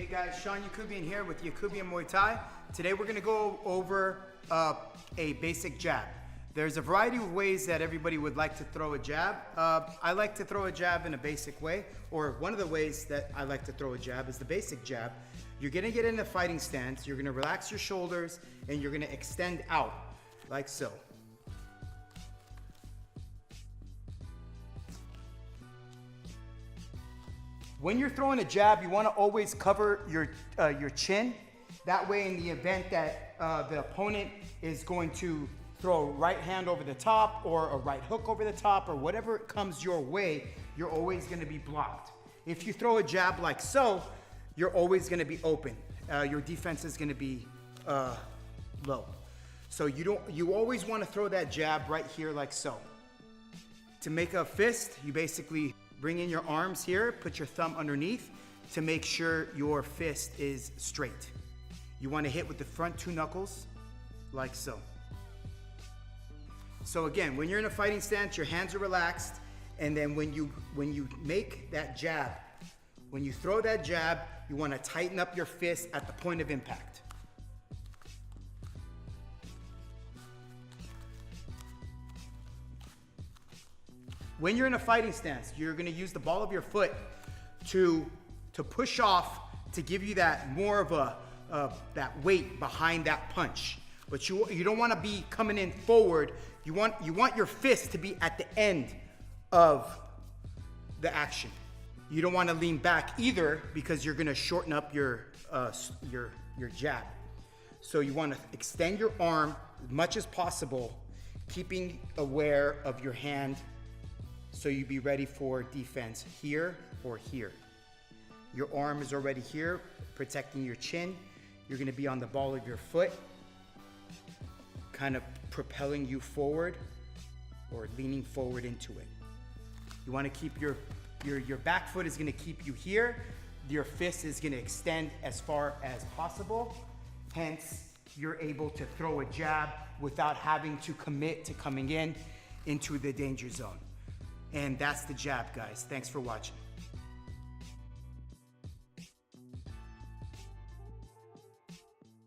Hey guys, Shawn Yacoubian here with Yacoubian Muay Thai. Today we're going to go over a basic jab. There's a variety of ways that everybody would like to throw a jab. I like to throw a jab in a basic way, or one of the ways that I like to throw a jab is the basic jab. You're going to get in a fighting stance, you're going to relax your shoulders, and you're going to extend out like so. When you're throwing a jab, you want to always cover your chin. That way, in the event that the opponent is going to throw a right hand over the top or a right hook over the top or whatever comes your way, you're always going to be blocked. If you throw a jab like so, you're always going to be open. Your defense is going to be low. So you always want to throw that jab right here like so. To make a fist, you basically bring in your arms here, put your thumb underneath to make sure your fist is straight. You want to hit with the front two knuckles, like so. So again, when you're in a fighting stance, your hands are relaxed, and then when you make that jab, when you throw that jab, you want to tighten up your fist at the point of impact. When you're in a fighting stance, you're going to use the ball of your foot to push off to give you that more of that weight behind that punch. But you don't want to be coming in forward. You want your fist to be at the end of the action. You don't want to lean back either because you're going to shorten up your jab. So you want to extend your arm as much as possible, keeping aware of your hand. So you be ready for defense here or here. Your arm is already here, protecting your chin. You're going to be on the ball of your foot, kind of propelling you forward or leaning forward into it. You want to keep your back foot is going to keep you here. Your fist is going to extend as far as possible. Hence, you're able to throw a jab without having to commit to coming into the danger zone. And that's the jab, guys. Thanks for watching.